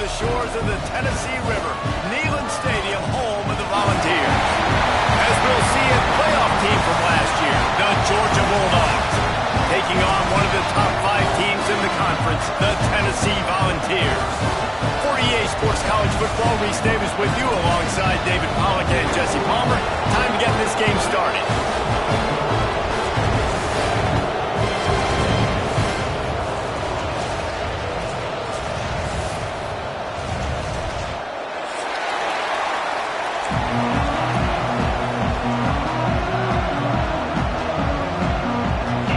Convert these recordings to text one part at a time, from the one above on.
the shores of the Tennessee River, Neyland Stadium, home of the Volunteers. As we'll see, a playoff team from last year, the Georgia Bulldogs, taking on one of the top 5 teams in the conference, the Tennessee Volunteers. For EA Sports College Football, Reese Davis with you alongside David Pollack and Jesse Palmer. Time to get this game started.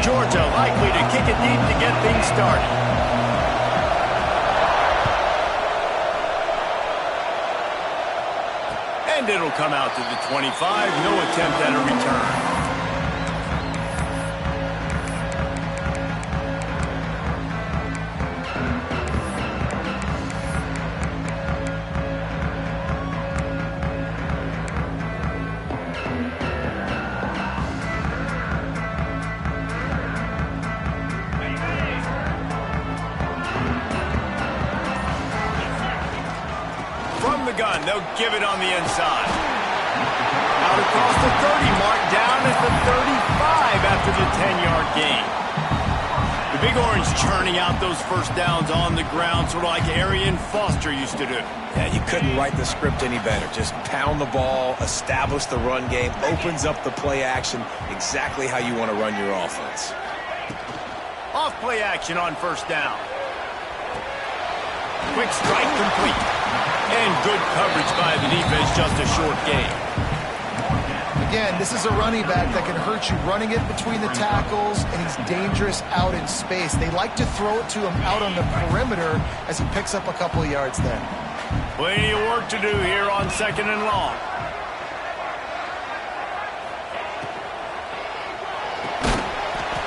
Georgia likely to kick it deep to get things started. And it'll come out to the 25. No attempt at a return. From the gun, they'll give it on the inside. Out across the 30 mark, down at the 35 after the 10-yard gain. The Big Orange churning out those first downs on the ground, sort of like Arian Foster used to do. Yeah, you couldn't write the script any better. Just pound the ball, establish the run game, opens up the play action, exactly how you want to run your offense. Off play action on first down. Quick strike complete. And good coverage by the defense, just a short gain. Again, this is a running back that can hurt you running it between the tackles, and he's dangerous out in space. They like to throw it to him out on the perimeter as he picks up a couple of yards there. Plenty of work to do here on 2nd and long.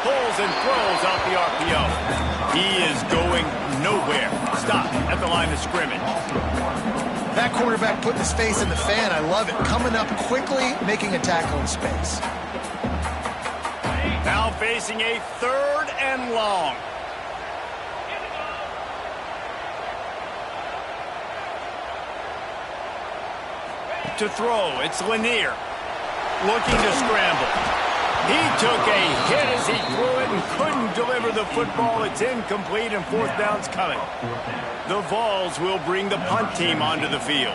Pulls and throws out the RPO. He is going nowhere. Stop at the line of scrimmage. That quarterback putting his face in the fan, I love it. Coming up quickly, making a tackle in space. Now facing a 3rd and long. To throw, it's Lanier. Looking to scramble. He took a hit as he threw it and couldn't deliver the football. It's incomplete and 4th down's coming. The Vols will bring the punt team onto the field.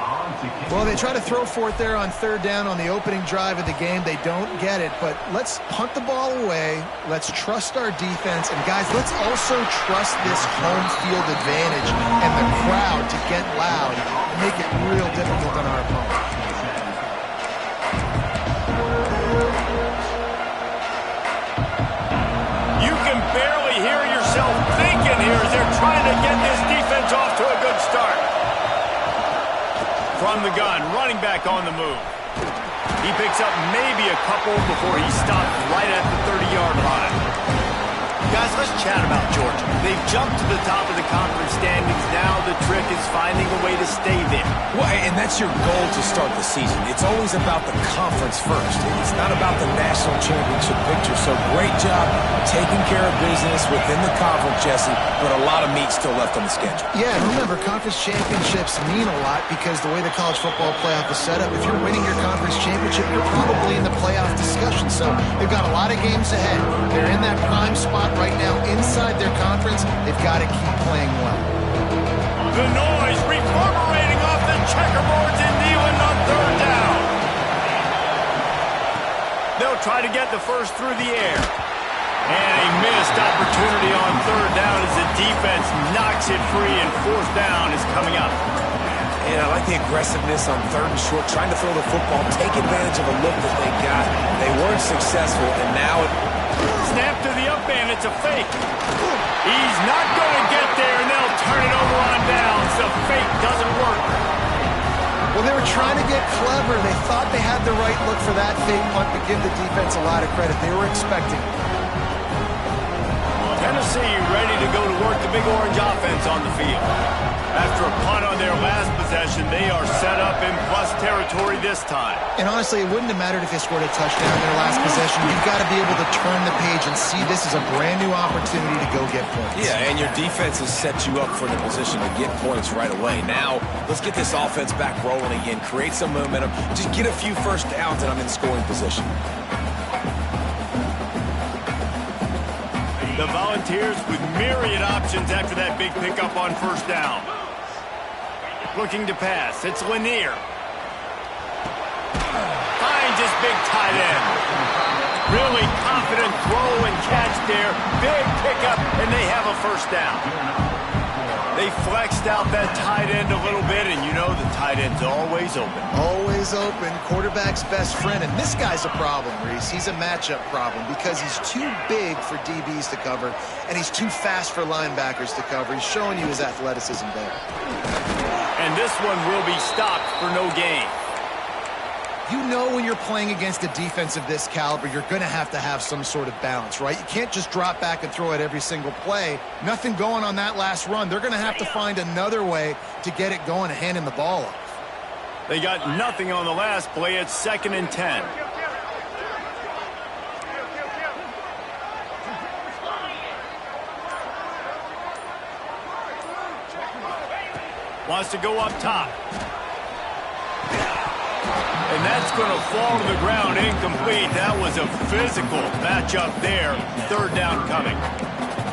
Well, they try to throw for it there on 3rd down on the opening drive of the game. They don't get it, but let's punt the ball away. Let's trust our defense. And, guys, let's also trust this home field advantage and the crowd to get loud and make it real difficult on our opponent. Barely hear yourself thinking here as they're trying to get this defense off to a good start. From the gun, running back on the move. He picks up maybe a couple before he stopped right at the 30-yard line. Guys, let's chat about Georgia. They've jumped to the top of the conference standings. Now the trick is finding a way to stay there. Well, and that's your goal to start the season. It's always about the conference first. It's not about the national championship picture. So great job taking care of business within the conference, Jesse, but a lot of meat still left on the schedule. Yeah, and remember, conference championships mean a lot because the way the college football playoff is set up, if you're winning your conference championship, you're probably in the playoff discussion. So they've got a lot of games ahead. They're in that prime spot right now inside their conference. They've got to keep playing well. The noise reverberating off the checkerboards in Neyland on 3rd down. They'll try to get the first through the air. And a missed opportunity on 3rd down as the defense knocks it free, and 4th down is coming up. And I like the aggressiveness on 3rd and short, trying to throw the football, take advantage of a look that they got. They weren't successful, and now it... Snap to the up man, it's a fake. He's not going to get there, and they'll turn it over on downs. The fake doesn't work. Well, they were trying to get clever. They thought they had the right look for that fake punt, but give the defense a lot of credit. They were expecting. Tennessee ready to go to work the Big Orange offense on the field. After a punt on their last possession, possession. They are set up in plus territory this time. And honestly, it wouldn't have mattered if they scored a touchdown in their last possession. You've got to be able to turn the page and see this is a brand new opportunity to go get points. Yeah, and your defense has set you up for the position to get points right away. Now, let's get this offense back rolling again, create some momentum, just get a few first downs, and I'm in scoring position. The Volunteers with myriad options after that big pickup on first down. Looking to pass. It's Lanier. Finds his big tight end. Really confident throw and catch there. Big pickup, and they have a first down. They flexed out that tight end a little bit, and you know the tight end's always open. Always open. Quarterback's best friend. And this guy's a problem, Reese. He's a matchup problem because he's too big for DBs to cover, and he's too fast for linebackers to cover. He's showing you his athleticism there. And this one will be stopped for no gain. You know when you're playing against a defense of this caliber, you're going to have some sort of balance, right? You can't just drop back and throw it every single play. Nothing going on that last run. They're going to have to find another way to get it going and handing the ball off. They got nothing on the last play. It's 2nd and 10. Wants to go up top. And that's going to fall to the ground incomplete. That was a physical matchup there. 3rd down coming.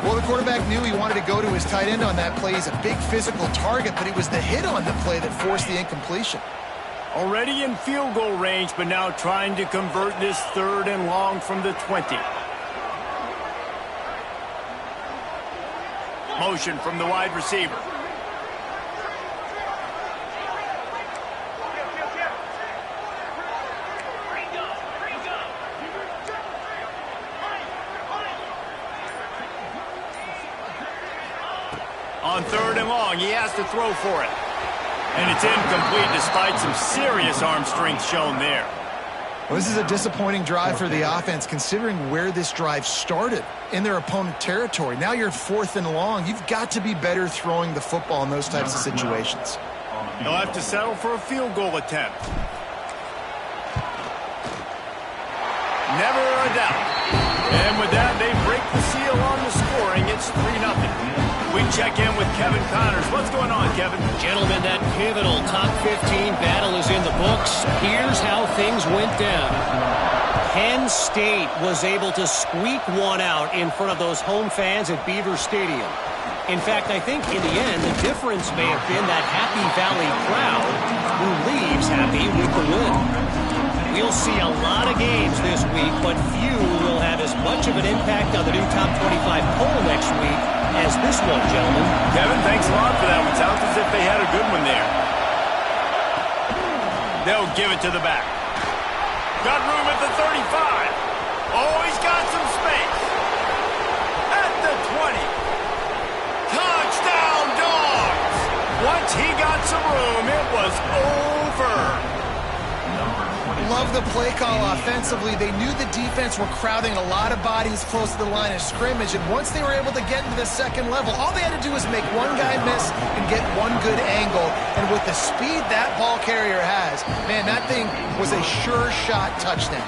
Well, the quarterback knew he wanted to go to his tight end on that play. He's a big physical target, but it was the hit on the play that forced the incompletion. Already in field goal range, but now trying to convert this 3rd and long from the 20. Motion from the wide receiver. On 3rd and long, he has to throw for it. And it's incomplete despite some serious arm strength shown there. Well, this is a disappointing drive for the offense considering where this drive started in their opponent territory. Now you're 4th and long. You've got to be better throwing the football in those types of situations. They'll have to settle for a field goal attempt. Never a doubt. And with that, they break the seal on the scoring. It's 3-0. We check in with Kevin Connors. What's going on, Kevin? Gentlemen, that pivotal top 15 battle is in the books. Here's how things went down. Penn State was able to squeak one out in front of those home fans at Beaver Stadium. In fact, I think in the end, the difference may have been that Happy Valley crowd who leaves happy with the win. We'll see a lot of games this week, but few will have as much of an impact on the new top 25 poll next week as this one, gentlemen. Kevin, thanks a lot for that one. Sounds as if they had a good one there. They'll give it to the back. Got room at the 35. Oh, he's got some space. At the 20. Touchdown, Dogs! Once he got some room, it was over. Love the play call offensively. They knew the defense were crowding a lot of bodies close to the line of scrimmage, and once they were able to get into the second level, all they had to do was make one guy miss and get one good angle. And with the speed that ball carrier has, man, that thing was a sure shot touchdown.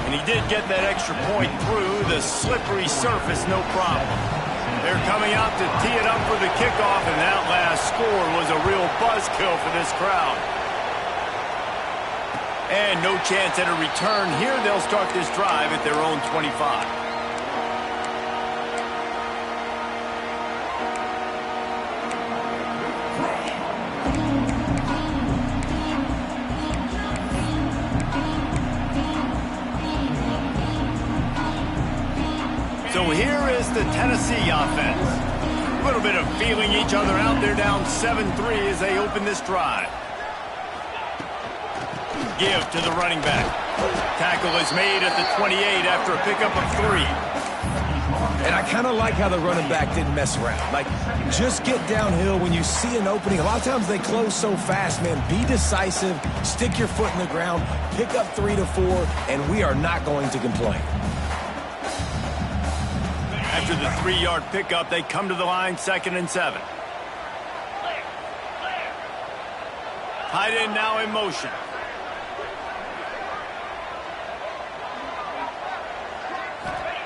And he did get that extra point through the slippery surface, no problem. They're coming out to tee it up for the kickoff, and that last score was a real buzzkill for this crowd. And no chance at a return here. They'll start this drive at their own 25. So here is the Tennessee offense. A little bit of feeling each other out. They're down 7-3 as they open this drive. Give to the running back. Tackle is made at the 28 after a pickup of 3. And I kind of like how the running back didn't mess around. Like, just get downhill when you see an opening. A lot of times they close so fast, man. Be decisive, stick your foot in the ground, pick up 3 to 4, and we are not going to complain. After the 3-yard pickup, they come to the line, 2nd and 7. Tight end now in motion.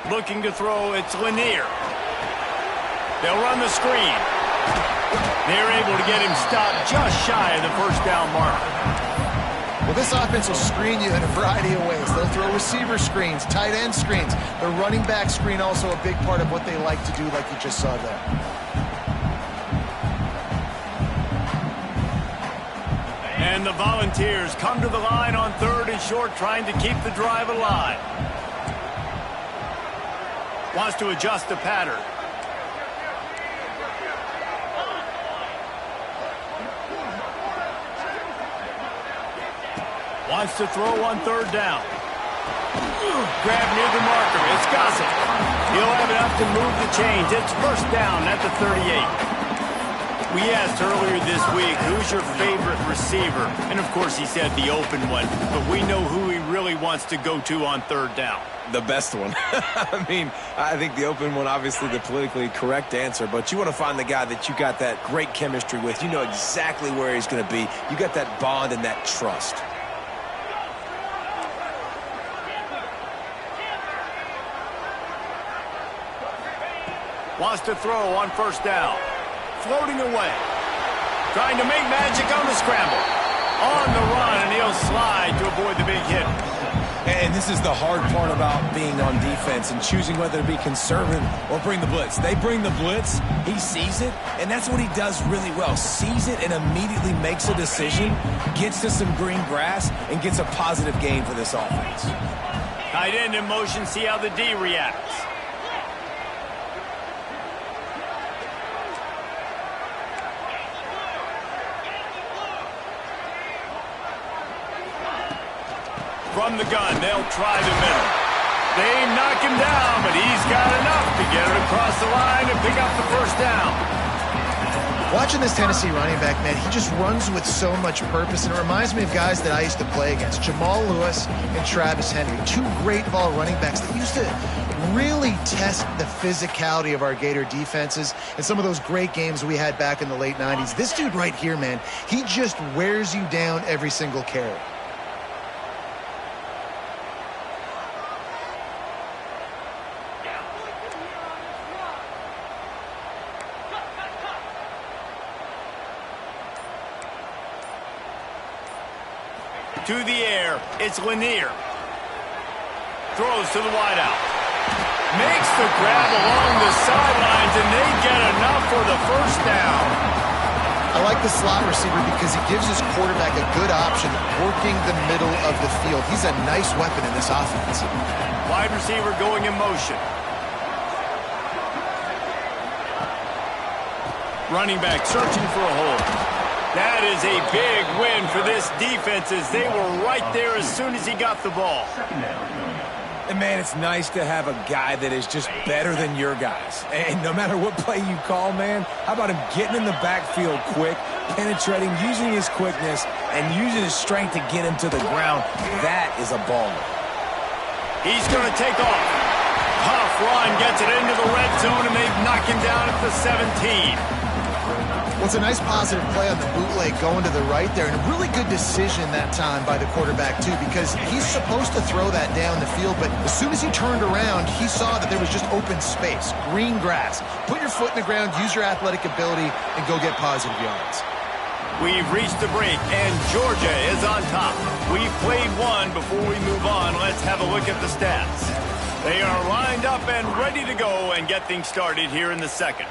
Looking to throw, it's Lanier. They'll run the screen. They're able to get him stopped just shy of the first down marker. Well, this offense will screen you in a variety of ways. They'll throw receiver screens, tight end screens. The running back screen also a big part of what they like to do, like you just saw there. And the Volunteers come to the line on 3rd and short, trying to keep the drive alive. Wants to adjust the pattern. Wants to throw on 3rd down. Grab near the marker. It's Gossett. He'll have enough to move the chains. It's first down at the 38. We asked earlier this week, who's your favorite receiver? And, of course, he said the open one. But we know who he really wants to go to on 3rd down. The best one. I mean, I think the open one, obviously the politically correct answer, but you want to find the guy that you got that great chemistry with. You know exactly where he's going to be. You got that bond and that trust. Wants to throw on 1st down. Floating away. Trying to make magic on the scramble. On the run, and he'll slide to avoid the big hit. And this is the hard part about being on defense and choosing whether to be conservative or bring the blitz. They bring the blitz, he sees it, and that's what he does really well. Sees it and immediately makes a decision, gets to some green grass, and gets a positive gain for this offense. Tight end in motion, see how the D reacts. From the gun, they'll try the middle. They knock him down, but he's got enough to get it across the line and pick up the first down. Watching this Tennessee running back, man, he just runs with so much purpose, and it reminds me of guys that I used to play against, Jamal Lewis and Travis Henry, two great ball running backs that used to really test the physicality of our Gator defenses and some of those great games we had back in the late 90s. This dude right here, man, he just wears you down every single carry. To the air, it's Lanier. Throws to the wideout. Makes the grab along the sidelines, and they get enough for the first down. I like the slot receiver because he gives his quarterback a good option working the middle of the field. He's a nice weapon in this offense. Wide receiver going in motion. Running back searching for a hole. That is a big win for this defense as they were right there as soon as he got the ball. And, man, it's nice to have a guy that is just better than your guys. And no matter what play you call, man, how about him getting in the backfield quick, penetrating, using his quickness, and using his strength to get him to the ground? That is a baller. He's going to take off. Huff run gets it into the red zone, and they knock him down at the 17. Well, it's a nice positive play on the bootleg going to the right there, and a really good decision that time by the quarterback, too, because he's supposed to throw that down the field, but as soon as he turned around, he saw that there was just open space, green grass. Put your foot in the ground, use your athletic ability, and go get positive yards. We've reached the break, and Georgia is on top. We've played one. Before we move on, let's have a look at the stats. They are lined up and ready to go and get things started here in the second.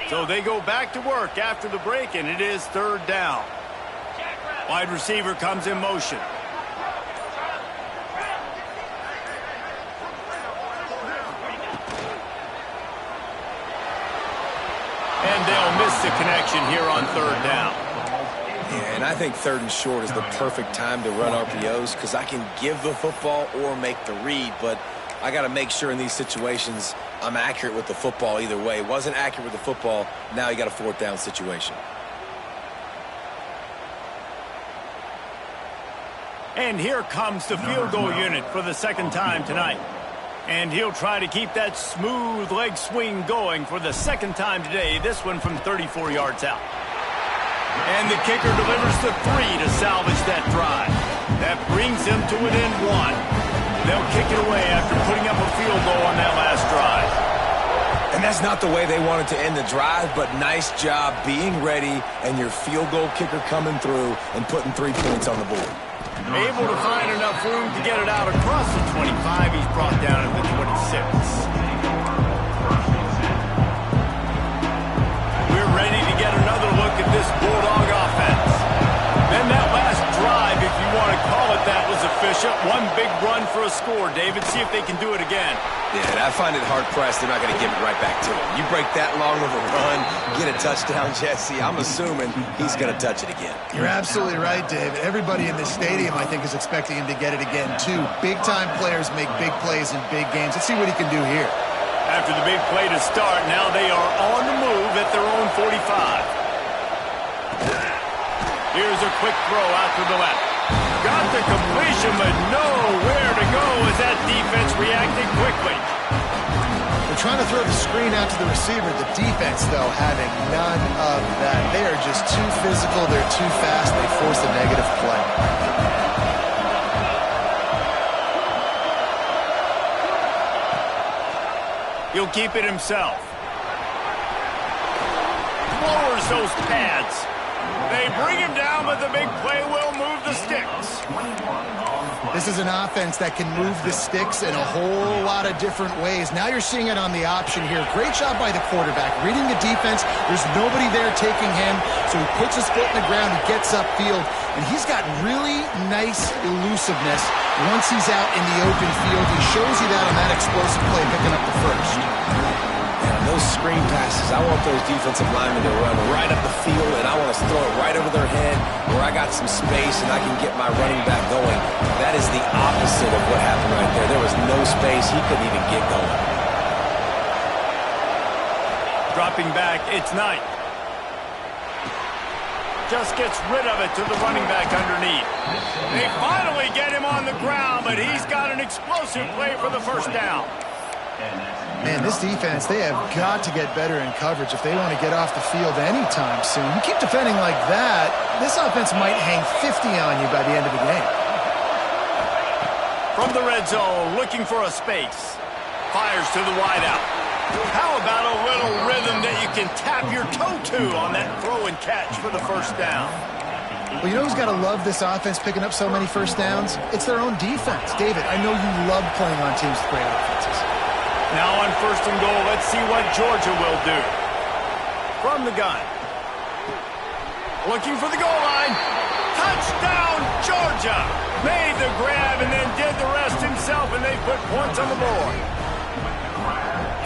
So they go back to work after the break, and it is 3rd down. Wide receiver comes in motion. And they'll miss the connection here on 3rd down. Yeah, and I think 3rd and short is the perfect time to run RPOs because I can give the football or make the read, but I got to make sure in these situations I'm accurate with the football either way. Wasn't accurate with the football, now you got a 4th down situation. And here comes the field goal unit for the second time tonight. And he'll try to keep that smooth leg swing going for the second time today, this one from 34 yards out. And the kicker delivers the 3 to salvage that drive. That brings them to within 1. They'll kick it away after putting up a field goal on that last drive. And that's not the way they wanted to end the drive, but nice job being ready and your field goal kicker coming through and putting 3 points on the board. Able to find enough room to get it out across the 25. He's brought down at the 26. We're ready to get another look at this Bulldog offense. Then that last drive, if you want to call it that, was efficient. One big run for a score, David. See if they can do it again. Yeah, I find it hard-pressed they're not going to give it right back to him. You break that long of a run, get a touchdown, Jesse, I'm assuming he's going to touch it again. You're absolutely right, David. Everybody in this stadium, I think, is expecting him to get it again, too. Big-time players make big plays in big games. Let's see what he can do here. After the big play to start, now they are on the move at their own 45. Here's a quick throw out to the left. Got the completion, but nowhere to go as that defense reacted quickly. They're trying to throw the screen out to the receiver. The defense, though, having none of that. They are just too physical. They're too fast. They force a negative play. He'll keep it himself. Lowers those pads. They bring him down, but the big play will move the sticks. This is an offense that can move the sticks in a whole lot of different ways. Now you're seeing it on the option here. Great job by the quarterback. Reading the defense, there's nobody there taking him, so he puts his foot in the ground, he gets upfield, and he's got really nice elusiveness once he's out in the open field. He shows you that on that explosive play, picking up the first. Those screen passes, I want those defensive linemen to run right up the field, and I want to throw it right over their head where I got some space and I can get my running back going. That is the opposite of what happened right there. There was no space. He couldn't even get going. Dropping back, it's Knight. Just gets rid of it to the running back underneath. They finally get him on the ground, but he's got an explosive play for the first down. Man, this defense, they have got to get better in coverage if they want to get off the field anytime soon. You keep defending like that, this offense might hang 50 on you by the end of the game. From the red zone, looking for a space. Fires to the wideout. How about a little rhythm that you can tap your toe to on that throw and catch for the first down? Well, you know who's got to love this offense picking up so many first downs? It's their own defense. David, I know you love playing on teams with great offenses. Now on first and goal, let's see what Georgia will do. From the gun. Looking for the goal line. Touchdown, Georgia! Made the grab and then did the rest himself, and they put points on the board.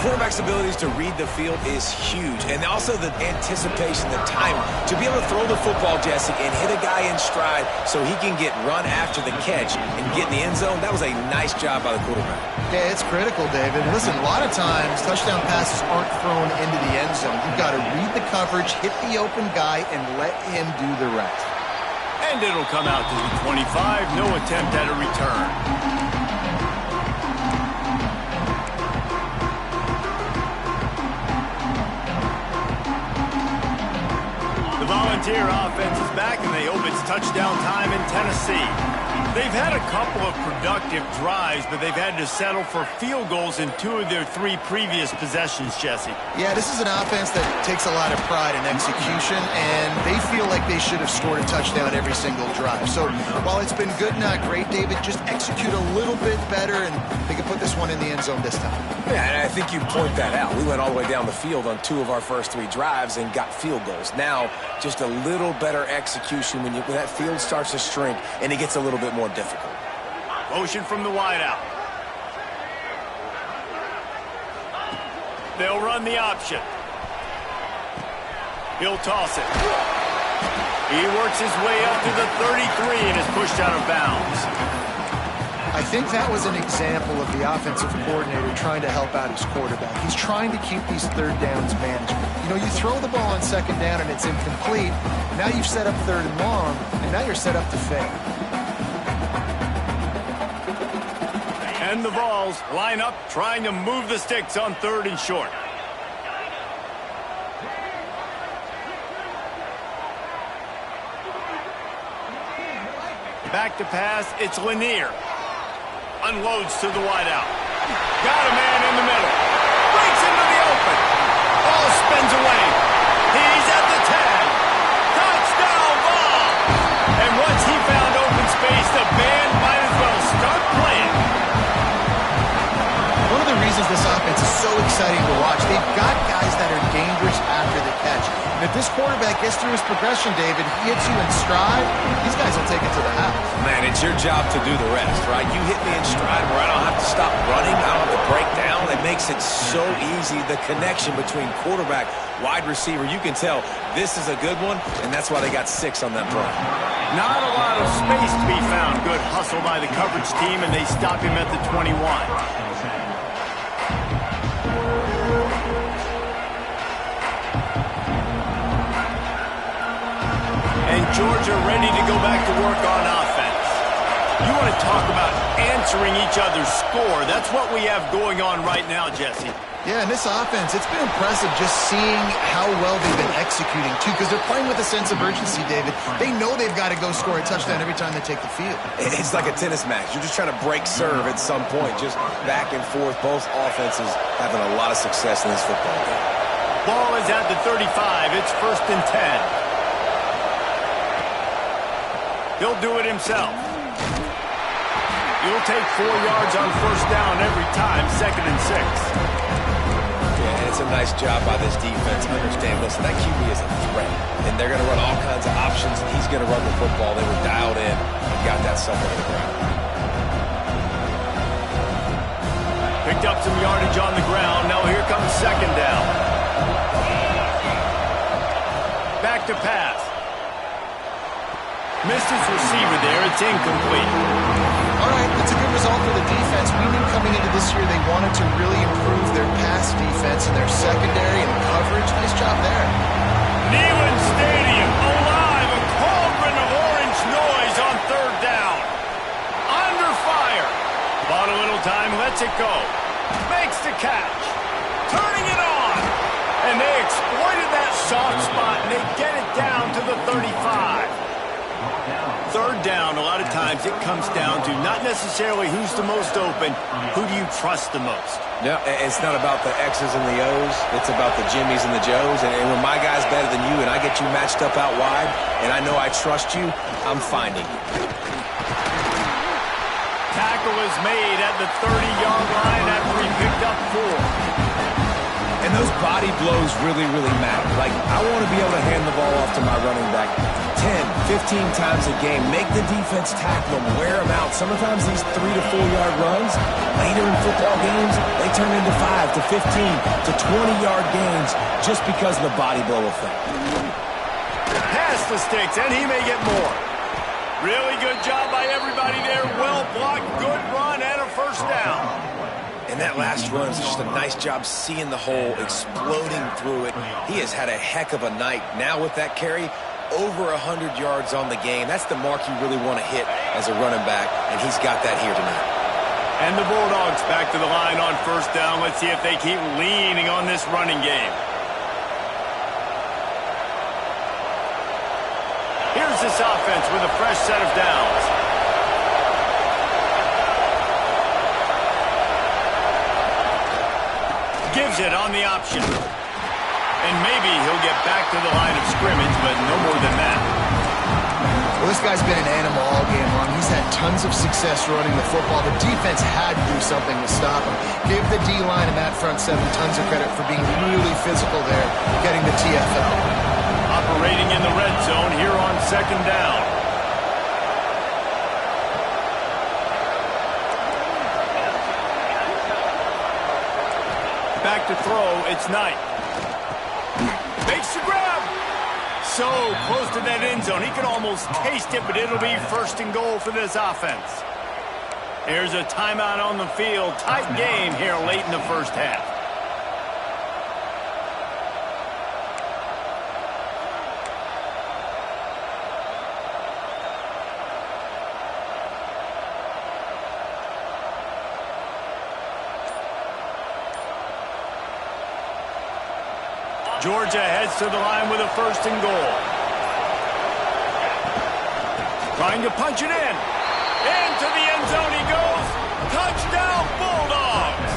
Quarterback's abilities to read the field is huge, and also the anticipation, the time to be able to throw the football, Jesse, and hit a guy in stride so he can get run after the catch and get in the end zone. That was a nice job by the quarterback. Yeah, it's critical, David. Listen, a lot of times touchdown passes aren't thrown into the end zone. You've got to read the coverage, hit the open guy, and let him do the rest. And it'll come out to the 25. No attempt at a return. The Volunteer offense is back, and they hope it's touchdown time in Tennessee. They've had a couple of productive drives, but they've had to settle for field goals in 2 of their 3 previous possessions, Jesse. Yeah, this is an offense that takes a lot of pride in execution, and they feel like they should have scored a touchdown every single drive. So while it's been good, not great, David, just execute a little bit better, and they can put this one in the end zone this time. Yeah, and I think you point that out. We went all the way down the field on 2 of our first 3 drives and got field goals. Now, just a little better execution when that field starts to shrink and it gets a little bit more difficult. Motion from the wideout. They'll run the option. He'll toss it. He works his way up to the 33 and is pushed out of bounds. I think that was an example of the offensive coordinator trying to help out his quarterback. He's trying to keep these third downs manageable. You know, you throw the ball on second down and it's incomplete. Now you've set up third and long, and now you're set up to fail. And the Vols line up, trying to move the sticks on 3rd and short. Back to pass, it's Lanier. Unloads to the wideout. Got a man in the middle. Breaks into the open. Ball spins away. He's at the 10. Touchdown ball. And once he found open space, the band might as well start playing. One of the reasons this offense is so exciting to watch, they've got guys that are dangerous after the catch. And if this quarterback gets through his progression, David, he hits you in stride, these guys will take it to the house. Man, it's your job to do the rest, right? You hit me in stride where I don't have to stop running, I don't have to break down. It makes it so easy, the connection between quarterback, wide receiver. You can tell this is a good one, and that's why they got 6 on that play. Not a lot of space to be found. Good hustle by the coverage team, and they stop him at the 21. And Georgia ready to go back to work on offense. You want to talk about answering each other's score. That's what we have going on right now, Jesse. Yeah, and this offense, it's been impressive just seeing how well they've been executing, too, because they're playing with a sense of urgency, David. They know they've got to go score a touchdown every time they take the field. It's like a tennis match. You're just trying to break serve at some point, just back and forth. Both offenses having a lot of success in this football game. Ball is at the 35. It's 1st and 10. He'll do it himself. You'll take 4 yards on 1st down every time, 2nd and 6. Yeah, and it's a nice job by this defense. Understand, listen, that QB is a threat, and they're going to run all kinds of options, and he's going to run the football. They were dialed in and got that sucker to the ground. Picked up some yardage on the ground. Now here comes 2nd down. Back to pass. Missed his receiver there. It's incomplete. All right, that's a good result for the defense. We knew coming into this year they wanted to really improve their pass defense and their secondary and coverage. Nice job there. Neyland Stadium alive. A cauldron of orange noise on 3rd down. Under fire. Bought a little time, lets it go. Makes the catch. Turning it on. And they exploited that soft spot, and they get it down to the 35. 3rd down, a lot of times it comes down to not necessarily who's the most open, who do you trust the most? No, it's not about the X's and the O's. It's about the Jimmies and the Joes. And when my guy's better than you and I get you matched up out wide and I know I trust you, I'm finding you. Tackle is made at the 30-yard line after he picked up 4. And those body blows really, really matter. Like, I want to be able to hand the ball off to my running back 10, 15 times a game. Make the defense tackle them, wear them out. Sometimes these 3 to 4 yard runs, later in football games, they turn into 5 to 15 to 20-yard gains just because of the body blow effect. Pass the sticks, and he may get more. Really good job by everybody there. Well blocked, good run, and a 1st down. And that last run is just a nice job seeing the hole, exploding through it. He has had a heck of a night. Now with that carry, over 100 yards on the game. That's the mark you really want to hit as a running back, and he's got that here tonight. And the Bulldogs back to the line on 1st down. Let's see if they keep leaning on this running game. Here's this offense with a fresh set of downs. Gives it on the option. And maybe he'll get back to the line of scrimmage, but no more than that. Well, this guy's been an animal all game long. He's had tons of success running the football. The defense had to do something to stop him. Give the D-line and that front 7 tons of credit for being really physical there, getting the TFL. Operating in the red zone here on 2nd down. Back to throw, it's Knight. Makes the grab. So close to that end zone. He could almost taste it, but it'll be 1st and goal for this offense. Here's a timeout on the field. Tight game here late in the 1st half. Georgia heads to the line with a 1st and goal. Trying to punch it in. Into the end zone he goes. Touchdown, Bulldogs!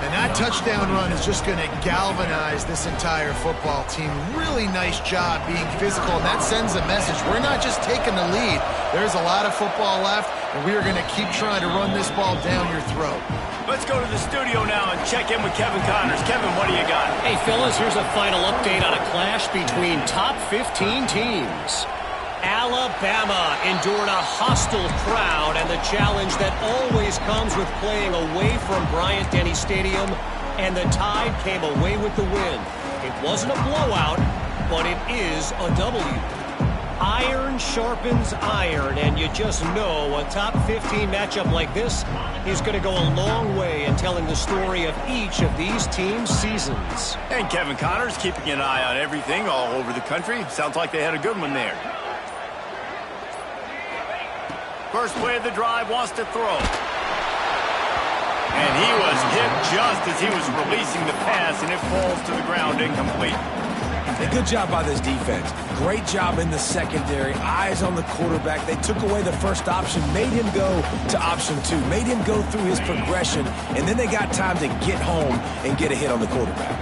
And that touchdown run is just going to galvanize this entire football team. Really nice job being physical, and that sends a message. We're not just taking the lead. There's a lot of football left, and we are going to keep trying to run this ball down your throat. Let's go to the studio now and check in with Kevin Connors. Kevin, what do you got? Hey, fellas, here's a final update on a clash between top 15 teams. Alabama endured a hostile crowd and the challenge that always comes with playing away from Bryant-Denny Stadium, and the Tide came away with the win. It wasn't a blowout, but it is a W. Iron sharpens iron, and you just know a top 15 matchup like this is going to go a long way in telling the story of each of these teams' seasons. And Kevin Connors keeping an eye on everything all over the country. Sounds like they had a good one there. First play of the drive, wants to throw. And he was hit just as he was releasing the pass, and it falls to the ground incomplete. A good job by this defense. Great job in the secondary. Eyes on the quarterback. They took away the first option, made him go to option 2, made him go through his progression, and then they got time to get home and get a hit on the quarterback.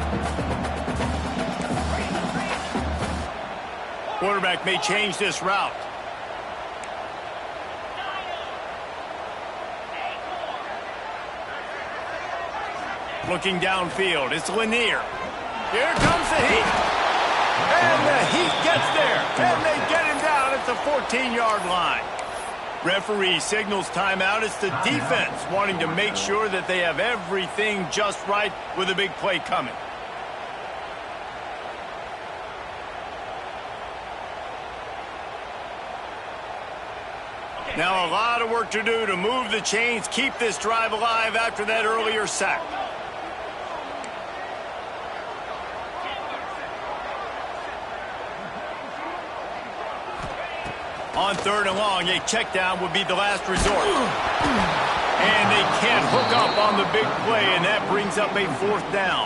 Quarterback may change this route. Looking downfield, it's Lanier. Here comes the heat. And the heat gets there. And they get him down at the 14-yard line. Referee signals timeout. It's the defense wanting to make sure that they have everything just right with a big play coming. Now a lot of work to do to move the chains, keep this drive alive after that earlier sack. On 3rd and long, a check down would be the last resort. And they can't hook up on the big play, and that brings up a 4th down.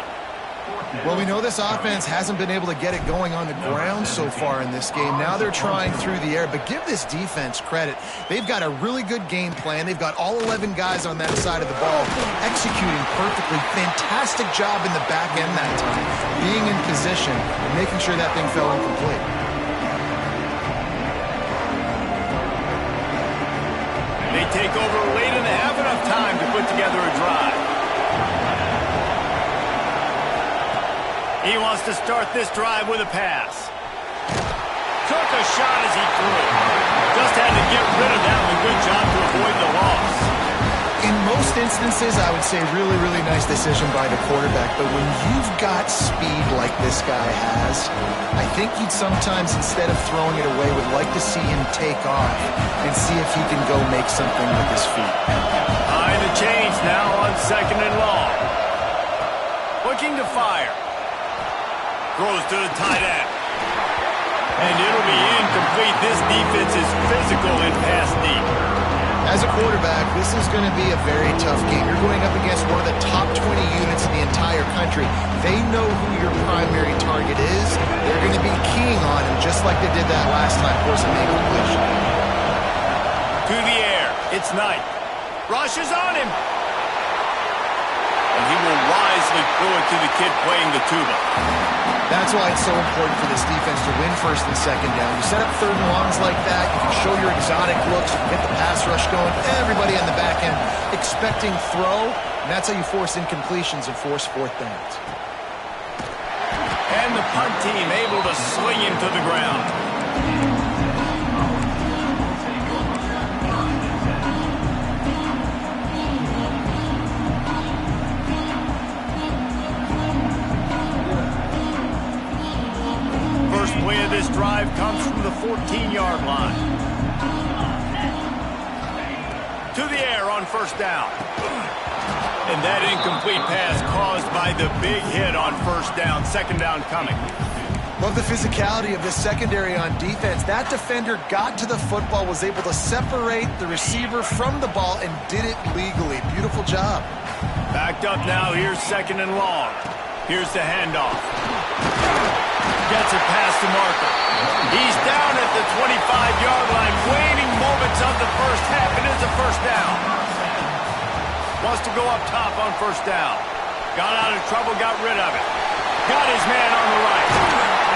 Well, we know this offense hasn't been able to get it going on the ground so far in this game. Now they're trying through the air, but give this defense credit. They've got a really good game plan. They've got all 11 guys on that side of the ball executing perfectly. Fantastic job in the back end that time, being in position and making sure that thing fell incomplete. They take over late and have enough time to put together a drive. He wants to start this drive with a pass. Took a shot as he threw. Just had to get rid of that one. Good job to avoid the loss. In most instances, I would say really, really nice decision by the quarterback. But when you've got speed like this guy has, I think you'd sometimes, instead of throwing it away, would like to see him take off and see if he can go make something with his feet. Behind the chains now on 2nd and long. Looking to fire. Throws to the tight end. And it'll be incomplete. This defense is physical and pass deep. As a quarterback, this is going to be a very tough game. You're going up against one of the top 20 units in the entire country. They know who your primary target is. They're going to be keying on him just like they did that last time, forcing the incompletion. To the air. It's Knight. Rushes on him. And he will wisely throw it to the kid playing the tuba. That's why it's so important for this defense to win 1st and 2nd down. You set up 3rd and longs like that, you can show your exotic looks, you can get the pass rush going, everybody on the back end expecting throw, and that's how you force incompletions and force 4th downs. And the punt team able to sling him to the ground. Play of this drive comes from the 14-yard line. To the air on 1st down. And that incomplete pass caused by the big hit on 1st down. 2nd down coming. Love the physicality of this secondary on defense. That defender got to the football, was able to separate the receiver from the ball, and did it legally. Beautiful job. Backed up now. Here's 2nd and long. Here's the handoff. Gets it past the marker. He's down at the 25-yard line. Waning moments of the first half. It is a first down. Wants to go up top on first down. Got out of trouble, got rid of it. Got his man on the right.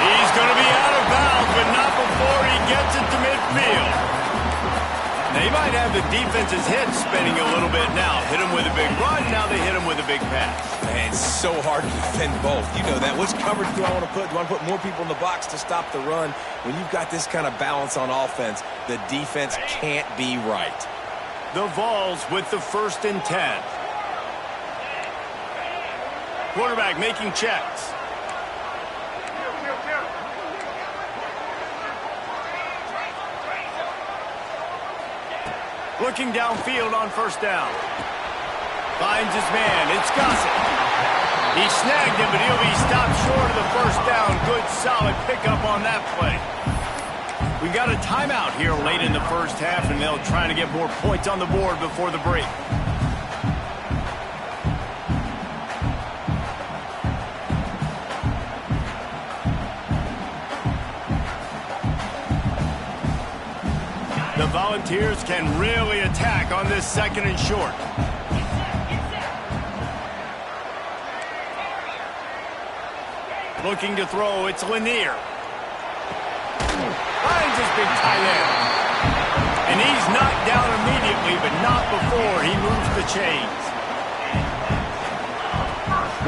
He's going to be out of bounds, but not before he gets it to midfield. They might have the defense's head spinning a little bit now. Hit him with a big run, now they hit him with a big pass. Man, it's so hard to defend both. You know that. Which coverage do I want to put? Do I want to put more people in the box to stop the run? When you've got this kind of balance on offense, the defense can't be right. The Vols with the 1st and 10. Quarterback making checks. Looking downfield on first down. Finds his man. It's Gossett. He snagged him, but he'll be stopped short of the first down. Good, solid pickup on that play. We got a timeout here late in the first half, and they'll try to get more points on the board before the break. The Volunteers can really attack on this 2nd and short. Looking to throw, it's Lanier. Finds his big tight end. And he's knocked down immediately, but not before he moves the chains.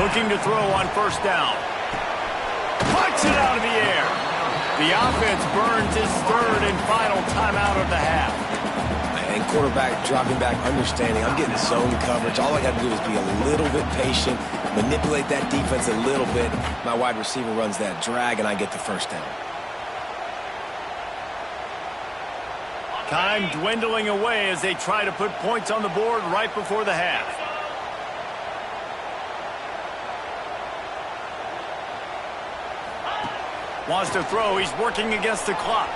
Looking to throw on first down. Puts it out of the air. The offense burns his 3rd and final timeout of the half. And quarterback dropping back, understanding I'm getting zone coverage. All I got to do is be a little bit patient, manipulate that defense a little bit. My wide receiver runs that drag, and I get the first down. Time dwindling away as they try to put points on the board right before the half. Wants to throw. He's working against the clock.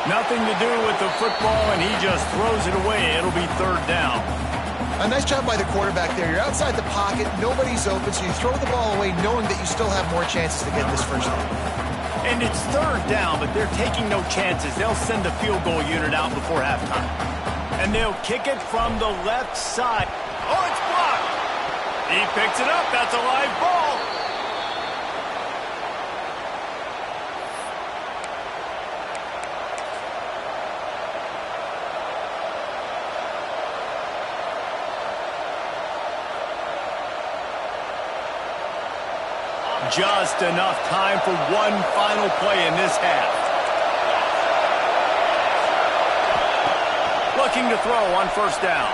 Nothing to do with the football, and he just throws it away. It'll be 3rd down. A nice job by the quarterback there. You're outside the pocket. Nobody's open, so you throw the ball away knowing that you still have more chances to get this first down. And it's 3rd down, but they're taking no chances. They'll send the field goal unit out before halftime. And they'll kick it from the left side. Oh, it's blocked. He picks it up. That's a live ball. Just enough time for one final play in this half. Looking to throw on first down.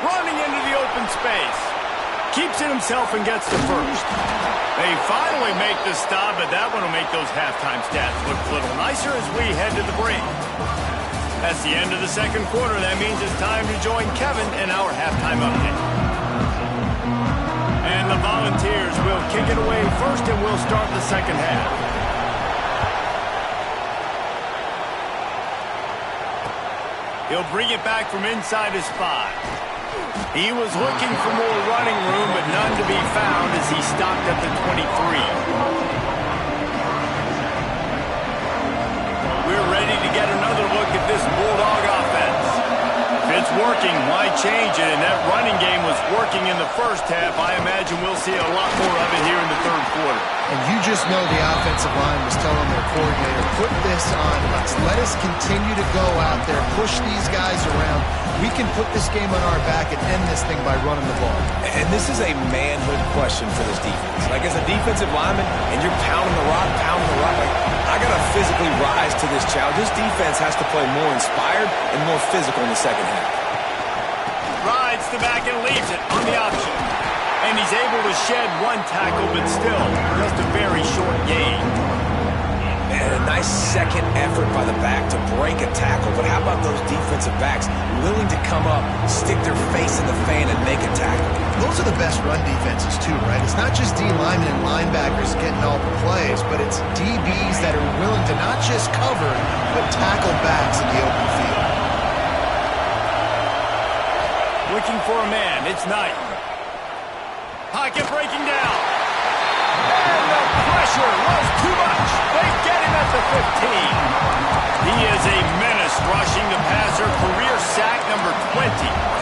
Running into the open space. Keeps it himself and gets the first. They finally make the stop, but that one will make those halftime stats look a little nicer as we head to the break. That's the end of the 2nd quarter. That means it's time to join Kevin in our halftime update. And the Volunteers will kick it away first, and we'll start the 2nd half. He'll bring it back from inside his 5. He was looking for more running room, but none to be found as he stopped at the 23. We're ready to get another look at this Bulldog offense. If it's working, why change it? And that running game was working in the first half. I imagine we'll see a lot more of it here in the 3rd quarter. And you just know the offensive line was telling their coordinator, put this on us. Let us continue to go out there, push these guys around. We can put this game on our back and end this thing by running the ball. And this is a manhood question for this defense. Like, as a defensive lineman, and you're pounding the rock, like, I got to physically rise to this challenge. This defense has to play more inspired and more physical in the 2nd half. Rides the back and leaves it on the option. And he's able to shed one tackle, but still just a very short gain. And a nice second effort by the back to break a tackle. But how about those defensive backs willing to come up, stick their face in the fan, and make a tackle? Those are the best run defenses too, right? It's not just D linemen and linebackers getting all the plays, but it's DBs that are willing to not just cover, but tackle backs in the open field. looking for a man. It's Knight. Pocket breaking down. And the pressure was too much. They get him at the 15. He is a menace rushing the passer. Career sack number 20.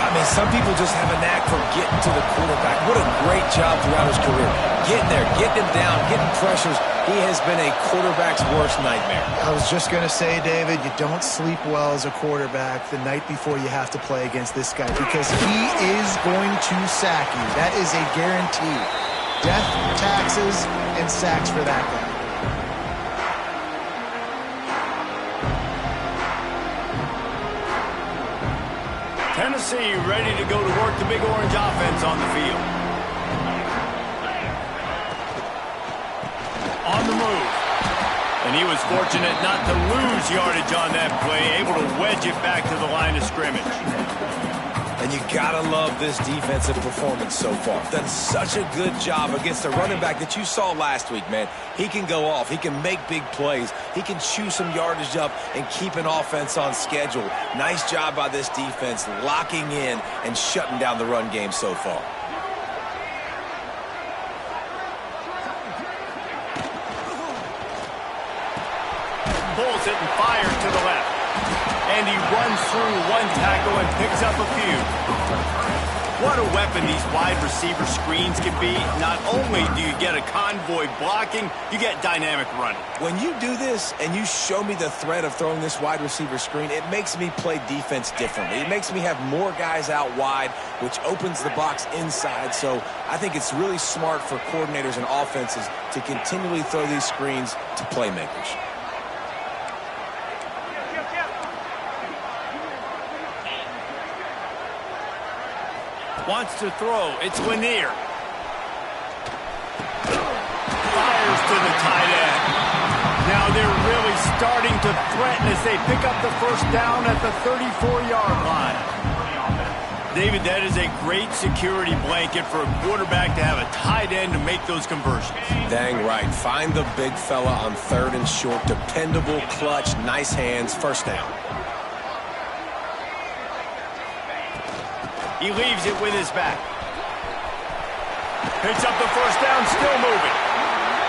I mean, some people just have a knack for getting to the quarterback. What a great job throughout his career. Getting there, getting him down, getting pressures. He has been a quarterback's worst nightmare. I was just going to say, David, you don't sleep well as a quarterback the night before you have to play against this guy because he is going to sack you. That is a guarantee. Death, taxes, and sacks for that guy. Tennessee ready to go to work the Big Orange offense on the field. On the move. And he was fortunate not to lose yardage on that play, able to wedge it back to the line of scrimmage. And you gotta love this defensive performance so far. Done such a good job against a running back that you saw last week, man. He can go off. He can make big plays. He can chew some yardage up and keep an offense on schedule. Nice job by this defense locking in and shutting down the run game so far. Pulls it and fires to the left. And he runs through one tackle and picks up a few. What a weapon these wide receiver screens can be. Not only do you get a convoy blocking, you get dynamic running. When you do this and you show me the threat of throwing this wide receiver screen, it makes me play defense differently. It makes me have more guys out wide, which opens the box inside. So I think it's really smart for coordinators and offenses to continually throw these screens to playmakers. Wants to throw. It's Lanier. Fires to the tight end. Now they're really starting to threaten as they pick up the first down at the 34-yard line. David, that is a great security blanket for a quarterback to have a tight end to make those conversions. Dang right. Find the big fella on third and short. Dependable, clutch, nice hands, first down. He leaves it with his back. Picks up the first down, still moving.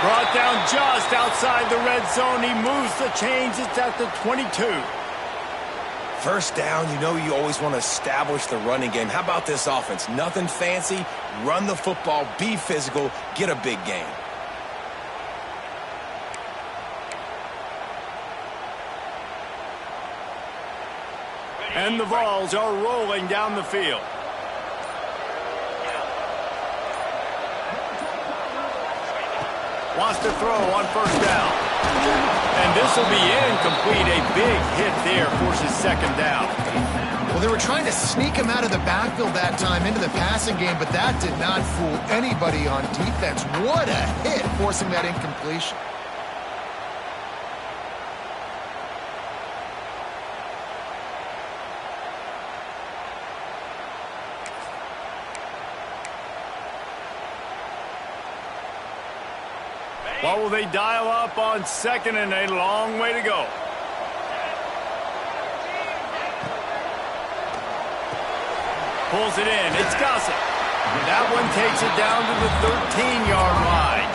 Brought down just outside the red zone. He moves the chains. It's at the 22. First down, you know you always want to establish the running game. How about this offense? Nothing fancy. Run the football, be physical, get a big gain. And the Vols are rolling down the field. Wants to throw on first down. And this will be incomplete. A big hit there forces second down. Well, they were trying to sneak him out of the backfield that time into the passing game, but that did not fool anybody on defense. What a hit, forcing that incompletion. What will they dial up on second and a long way to go? Pulls it in. It's Gossett. That one takes it down to the 13-yard line.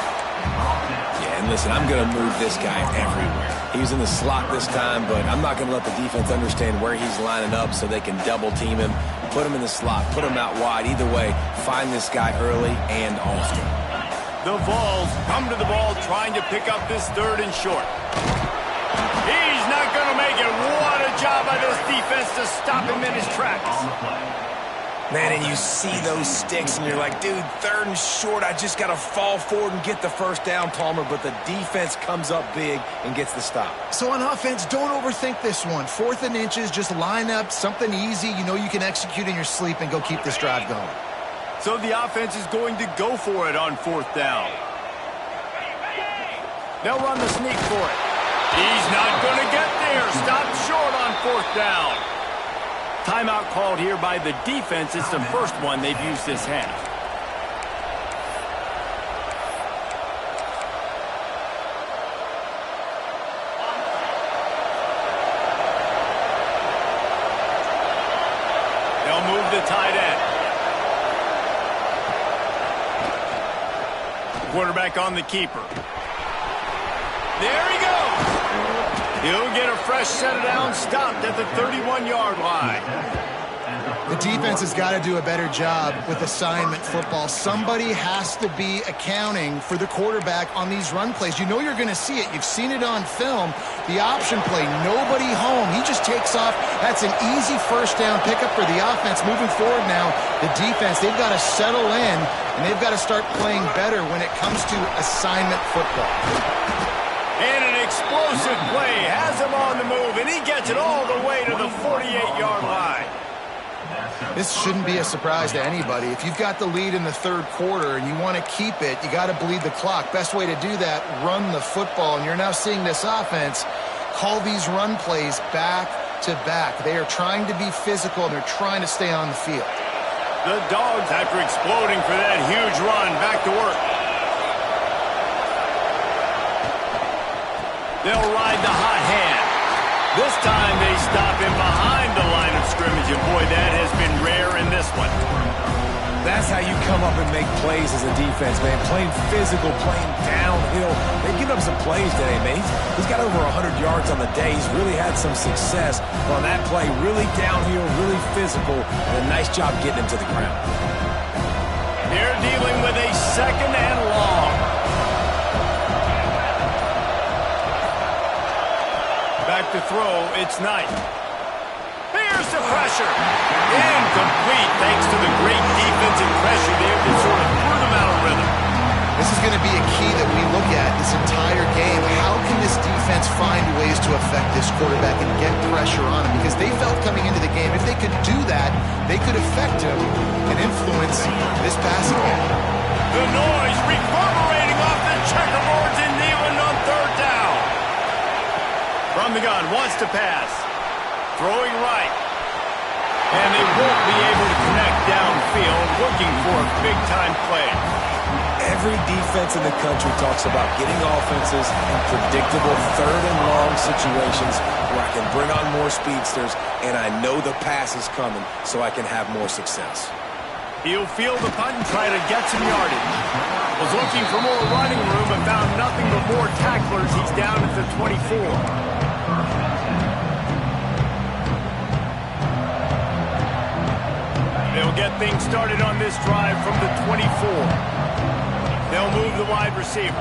Yeah, and listen, I'm going to move this guy everywhere. He was in the slot this time, but I'm not going to let the defense understand where he's lining up so they can double team him, put him in the slot, put him out wide. Either way, find this guy early and often. The Vols come to the ball trying to pick up this third and short. He's not going to make it. What a job by this defense to stop him in his tracks. Man, and you see those sticks and you're like, dude, third and short, I just got to fall forward and get the first down, Palmer, but the defense comes up big and gets the stop. So on offense, don't overthink this one. 4th and inches, just line up something easy you know you can execute in your sleep and go keep this drive going. So the offense is going to go for it on 4th down. They'll run the sneak for it. He's not going to get there. Stopped short on 4th down. Timeout called here by the defense. It's the first one they've used this half. They'll move the tight end. quarterback on the keeper. There he goes. He'll get a fresh set of downs stopped at the 31-yard line. The defense has got to do a better job with assignment football. Somebody has to be accounting for the quarterback on these run plays. You know you're going to see it. You've seen it on film. The option play, nobody home. He just takes off. That's an easy first down pickup for the offense. Moving forward now, the defense, they've got to settle in, and they've got to start playing better when it comes to assignment football. And an explosive play has him on the move, and he gets it all the way to the 48-yard line. This shouldn't be a surprise to anybody. If you've got the lead in the third quarter and you want to keep it, you got to bleed the clock. Best way to do that, run the football. And you're now seeing this offense call these run plays back to back. They are trying to be physical, and they're trying to stay on the field. The Dogs, after exploding for that huge run, back to work. They'll ride the hot hand. This time they stop him behind the line of scrimmage, and boy, that has been rare in this one. That's how you come up and make plays as a defense, man. Playing physical, playing downhill. They've given up some plays today, man. He's got over 100 yards on the day. He's really had some success on that play. Really downhill, really physical, and a nice job getting him to the ground. They're dealing with a second and long. Back to throw, it's Knight. Here's the pressure. Incomplete thanks to the great defensive pressure there that sort of threw them out of rhythm. This is going to be a key that we look at this entire game. How can this defense find ways to affect this quarterback and get pressure on him? Because they felt coming into the game, if they could do that, they could affect him and influence this passing game. The noise reverberating off the checkerboards in Neyland on third down. From the gun, wants to pass. Throwing right. And they won't be able to connect downfield, looking for a big-time play. Every defense in the country talks about getting offenses in predictable third and long situations where I can bring on more speedsters, and I know the pass is coming, so I can have more success. He'll field the punt and try to get some yardage. Was looking for more running room, but found nothing but more tacklers. He's down at the 24. They'll get things started on this drive from the 24. They'll move the wide receiver.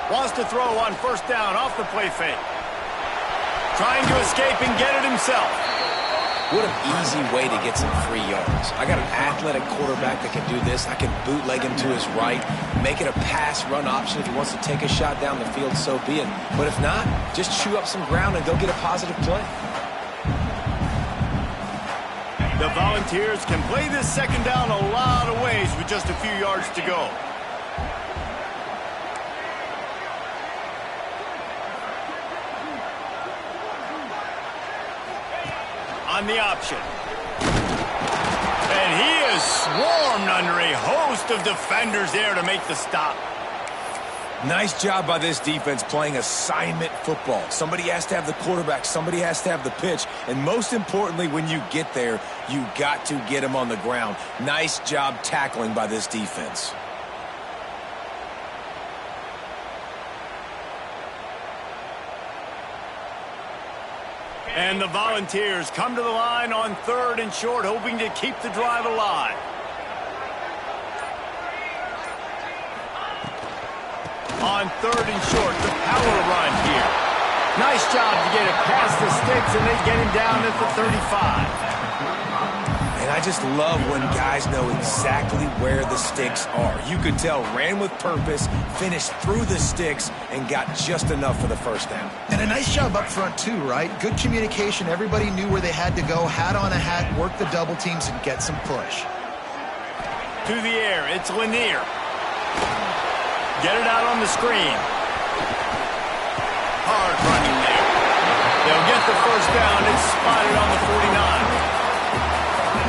Wants to throw on first down off the play fake. Trying to escape and get it himself. What an easy way to get some free yards. I got an athletic quarterback that can do this. I can bootleg him to his right, make it a pass-run option. If he wants to take a shot down the field, so be it. But if not, just chew up some ground and go get a positive play. The Volunteers can play this second down a lot of ways with just a few yards to go. On the option. And he is swarmed under a host of defenders there to make the stop. Nice job by this defense playing assignment football. Somebody has to have the quarterback, somebody has to have the pitch, and most importantly, when you get there, you got to get him on the ground. Nice job tackling by this defense. And the Volunteers come to the line on third and short, hoping to keep the drive alive. On third and short, the power run here. Nice job to get it past the sticks, and they get him down at the 35. And I just love when guys know exactly where the sticks are. You could tell, ran with purpose, finished through the sticks, and got just enough for the first down. And a nice job up front, too, right? Good communication. Everybody knew where they had to go, hat on a hat, work the double teams, and get some push. To the air, it's Lanier. Get it out on the screen. Hard running there. They'll get the first down. It's spotted on the 49.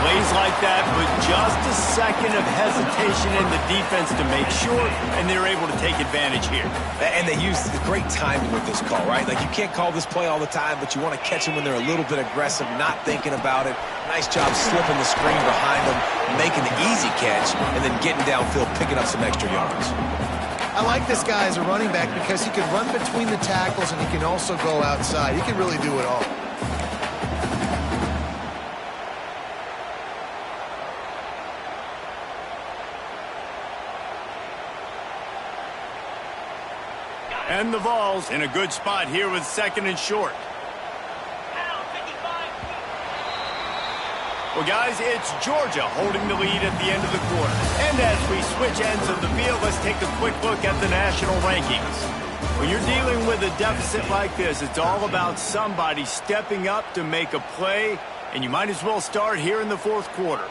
Plays like that, but just a second of hesitation in the defense to make sure, and they're able to take advantage here. And they use the great timing with this call, right? Like, you can't call this play all the time, but you want to catch them when they're a little bit aggressive, not thinking about it. Nice job slipping the screen behind them, making the easy catch, and then getting downfield, picking up some extra yards. I like this guy as a running back because he can run between the tackles and he can also go outside. He can really do it all. And the Vols in a good spot here with 2nd and short. Well, guys, it's Georgia holding the lead at the end of the quarter. And as we switch ends of the field, let's take a quick look at the national rankings. When you're dealing with a deficit like this, it's all about somebody stepping up to make a play, and you might as well start here in the 4th quarter.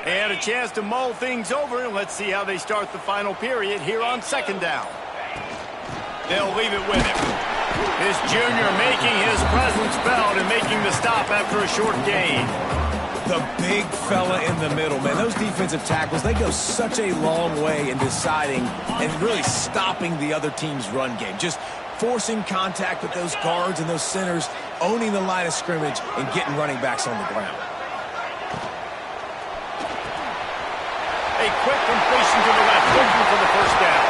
And a chance to mull things over, and let's see how they start the final period here on 2nd down. They'll leave it with him. This junior making his presence felt and making the stop after a short gain. The big fella in the middle, man. Those defensive tackles, they go such a long way in deciding and really stopping the other team's run game. Just forcing contact with those guards and those centers, owning the line of scrimmage, and getting running backs on the ground. A quick completion to the left, looking for the 1st down.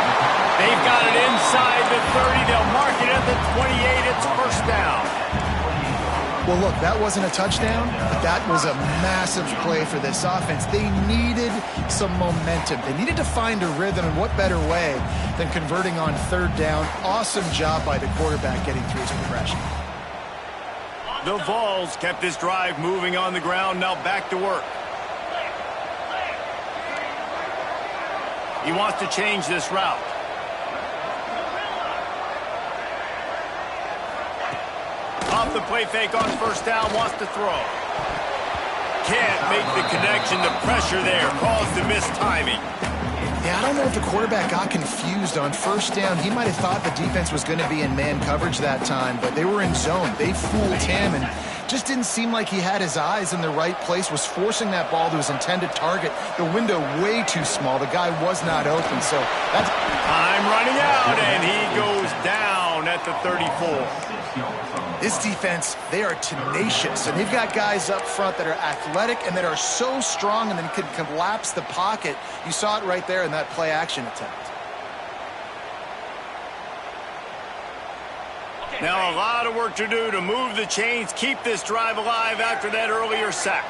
They've got it inside the 30. They'll mark it at the 28. It's 1st down. Well, look, that wasn't a touchdown, but that was a massive play for this offense. They needed some momentum. They needed to find a rhythm, and what better way than converting on 3rd down. Awesome job by the quarterback getting through his progression. The Vols kept this drive moving on the ground. Now back to work. He wants to change this route. Off the play fake on 1st down, wants to throw. Can't make the connection. The pressure there caused the mistiming. Yeah, I don't know if the quarterback got confused on 1st down. He might have thought the defense was going to be in man coverage that time, but they were in zone. They fooled him and just didn't seem like he had his eyes in the right place, was forcing that ball to his intended target. The window way too small. The guy was not open, so that's... Time running out, and he goes down at the 34. This defense, they are tenacious, and they've got guys up front that are athletic and that are so strong and then can collapse the pocket. You saw it right there in that play-action attempt. Now a lot of work to do to move the chains, keep this drive alive after that earlier sack.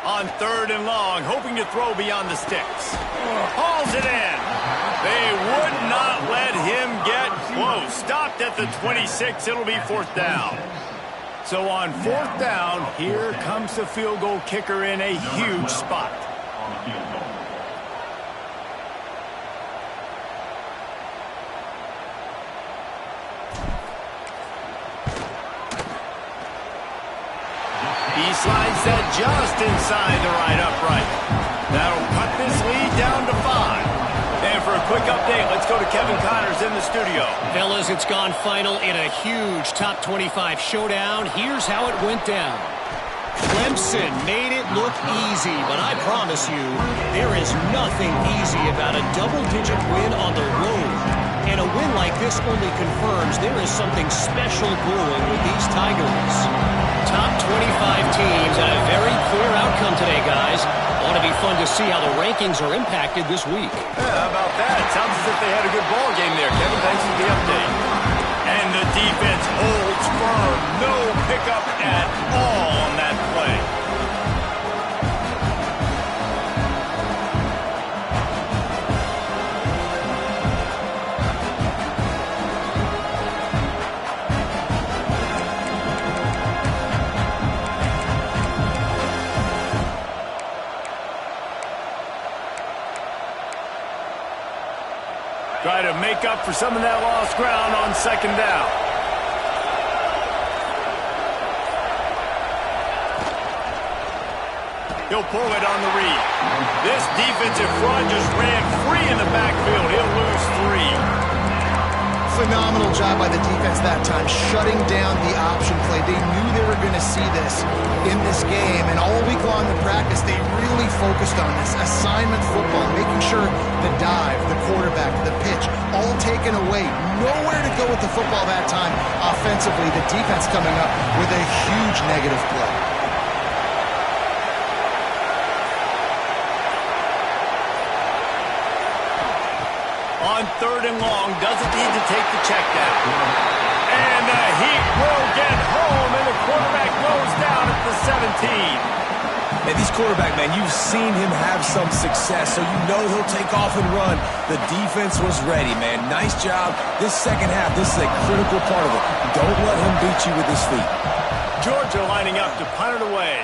On 3rd and long, hoping to throw beyond the sticks. Hauls it in. They would not let him get close. Stopped at the 26. It'll be 4th down. So on 4th down, here comes the field goal kicker in a huge spot. He slides that just inside the right upright. That'll cut this lead down to 5. And for a quick update, let's go to Kevin Connors in the studio. Fellas, it's gone final in a huge top 25 showdown. Here's how it went down. Clemson made it look easy, but I promise you, there is nothing easy about a double-digit win on the road. And a win like this only confirms there is something special brewing with these Tigers. Top 25 teams and a very clear outcome today, guys. Ought to be fun to see how the rankings are impacted this week. Yeah, how about that? Sounds as if they had a good ball game there. Kevin, thanks for the update. And the defense holds firm. No pickup at all on that play. Try to make up for some of that lost ground on 2nd down. He'll pull it on the read. This defensive front just ran free in the backfield. He'll lose 3. Phenomenal job by the defense that time, shutting down the option play. They knew they were going to see this in this game, and all week long in practice, they really focused on this assignment football, making sure the dive, the quarterback, the pitch, all taken away. Nowhere to go with the football that time offensively. The defense coming up with a huge negative play. On 3rd and long, doesn't need to take the check down. And the Heat will get home, and the quarterback goes down at the 17. And these quarterback, man, you've seen him have some success, so you know he'll take off and run. The defense was ready, man. Nice job. This second half, this is a critical part of it. Don't let him beat you with his feet. Georgia lining up to punt it away.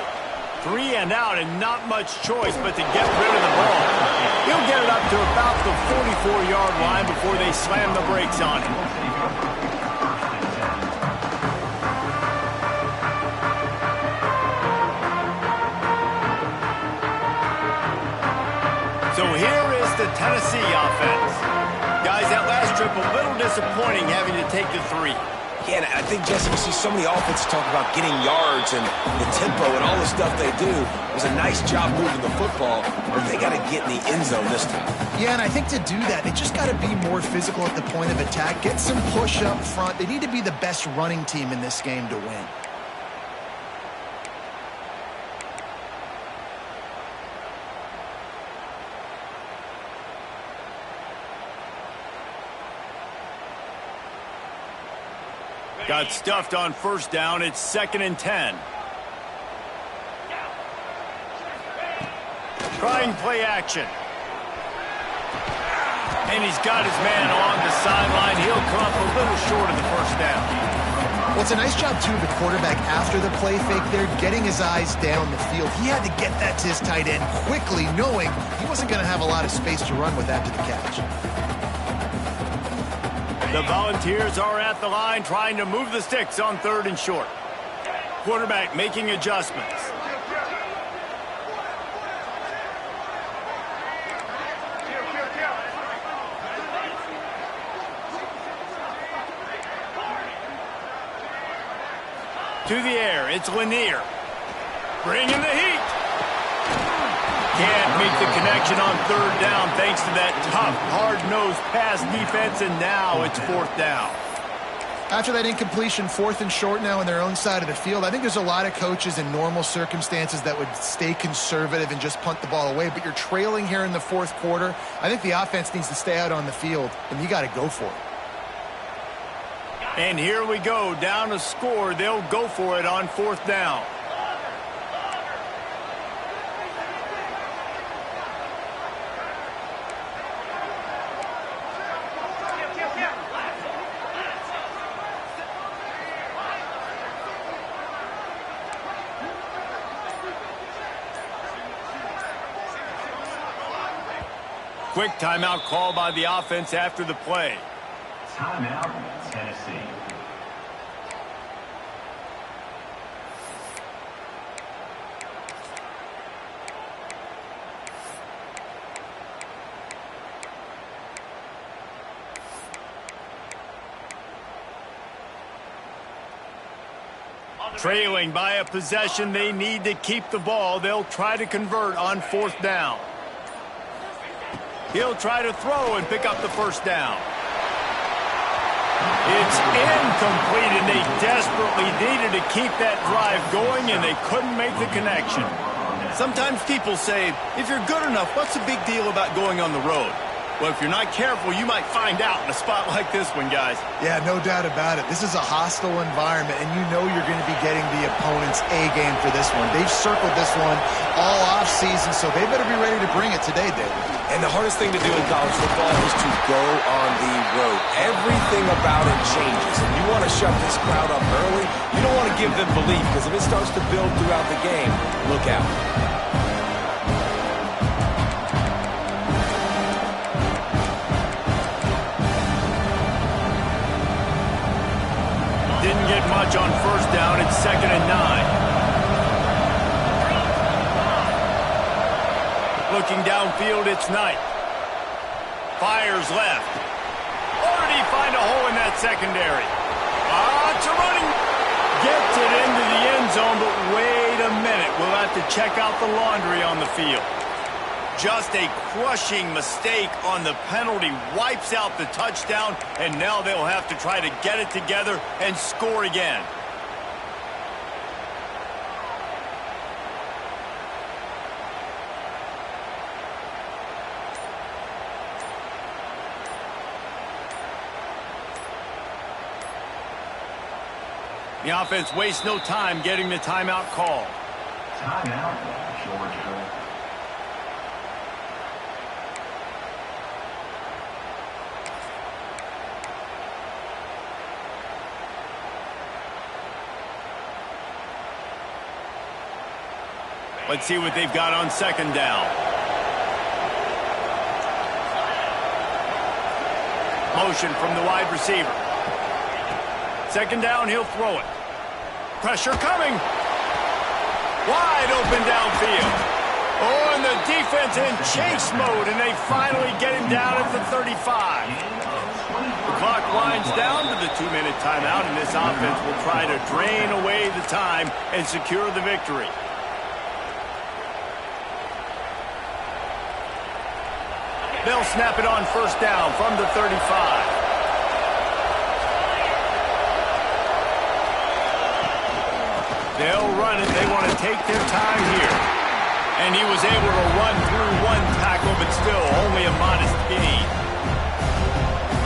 3 and out, and not much choice but to get rid of the ball. He'll get it up to about the 44-yard line before they slam the brakes on him. So here is the Tennessee offense. Guys, that last trip a little disappointing having to take the 3. Yeah, and I think, Jesse, you see so many offenses talk about getting yards and the tempo and all the stuff they do. It was a nice job moving the football, but they got to get in the end zone this time. Yeah, and I think to do that, they just got to be more physical at the point of attack, get some push up front. They need to be the best running team in this game to win. Got stuffed on 1st down. It's 2nd and 10. Trying play action. And he's got his man along the sideline. He'll come up a little short of the 1st down. Well, it's a nice job, too, of the quarterback after the play fake there, getting his eyes down the field. He had to get that to his tight end quickly, knowing he wasn't going to have a lot of space to run with after the catch. The Volunteers are at the line trying to move the sticks on 3rd and short. Quarterback making adjustments. To the air, it's Lanier. Bringing the heat. Can't make the connection on 3rd down thanks to that tough, hard-nosed pass defense, and now it's 4th down. After that incompletion, 4th and short now on their own side of the field, I think there's a lot of coaches in normal circumstances that would stay conservative and just punt the ball away, but you're trailing here in the 4th quarter. I think the offense needs to stay out on the field, and you got to go for it. And here we go, down a score. They'll go for it on 4th down. Quick timeout call by the offense after the play. Timeout, Tennessee. Trailing by a possession, they need to keep the ball. They'll try to convert on 4th down. He'll try to throw and pick up the 1st down. It's incomplete, and they desperately needed to keep that drive going, and they couldn't make the connection. Sometimes people say, if you're good enough, what's the big deal about going on the road? Well, if you're not careful, you might find out in a spot like this one, guys. Yeah, no doubt about it. This is a hostile environment, and you know you're going to be getting the opponent's A-game for this one. They've circled this one all offseason, so they better be ready to bring it today, David. And the hardest thing to do in college football is to go on the road. Everything about it changes. And you want to shut this crowd up early. You don't want to give them belief, because if it starts to build throughout the game, look out. Didn't get much on 1st down. It's 2nd and 9. Looking downfield, it's Knight. Fires left. Or did he find a hole in that secondary? It's a running. Gets it into the end zone, but wait a minute. We'll have to check out the laundry on the field. Just a crushing mistake on the penalty. Wipes out the touchdown, and now they'll have to try to get it together and score again. The offense wastes no time getting the timeout call. Timeout, Georgia. Let's see what they've got on second down. Motion from the wide receiver. Second down, he'll throw it. Pressure coming. Wide open downfield. Oh, and the defense in chase mode, and they finally get him down at the 35. The clock winds down to the 2-minute timeout, and this offense will try to drain away the time and secure the victory. They'll snap it on first down from the 35. They'll run it. They want to take their time here. And he was able to run through one tackle, but still only a modest gain.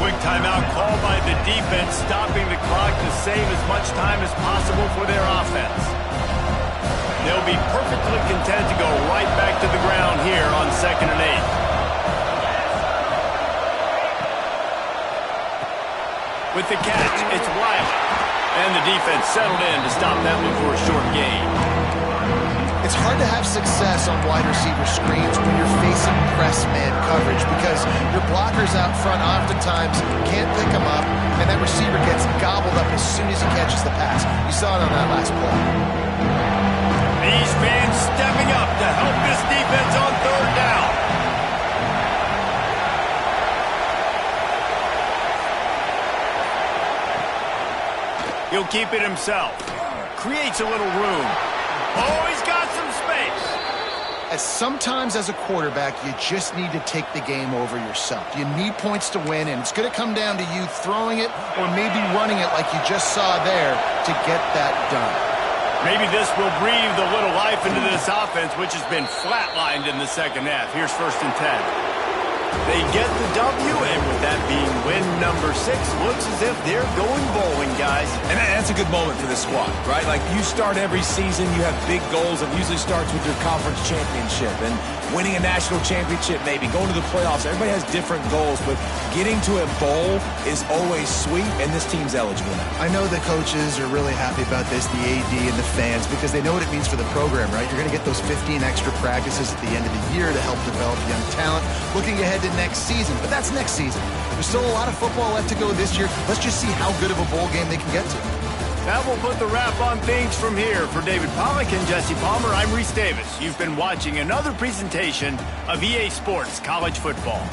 Quick timeout called by the defense, stopping the clock to save as much time as possible for their offense. They'll be perfectly content to go right back to the ground here on 2nd and 8. With the catch, it's Wiley. And the defense settled in to stop that one for a short gain. It's hard to have success on wide receiver screens when you're facing press man coverage because your blockers out front oftentimes can't pick them up, and that receiver gets gobbled up as soon as he catches the pass. You saw it on that last play. These fans stepping up to help this defense on third down. He'll keep it himself. Creates a little room. Oh, he's got some space. Sometimes as a quarterback, you just need to take the game over yourself. You need points to win, and it's going to come down to you throwing it or maybe running it like you just saw there to get that done. Maybe this will breathe a little life into this offense, which has been flatlined in the second half. Here's 1st and 10. They get the W, and with that being win number 6, looks as if they're going bowling, guys. And that's a good moment for this squad, right? Like, you start every season, you have big goals. It usually starts with your conference championship and winning a national championship, maybe going to the playoffs. Everybody has different goals, but getting to a bowl is always sweet, and this team's eligible now. I know the coaches are really happy about this, the AD and the fans, because they know what it means for the program, right? You're going to get those 15 extra practices at the end of the year to help develop young talent. Looking ahead to next season, but that's next season. There's still a lot of football left to go this year. Let's just see how good of a bowl game they can get to. That will put the wrap on things from here. For David Pollack and Jesse Palmer, I'm Reese Davis. You've been watching another presentation of EA Sports College Football.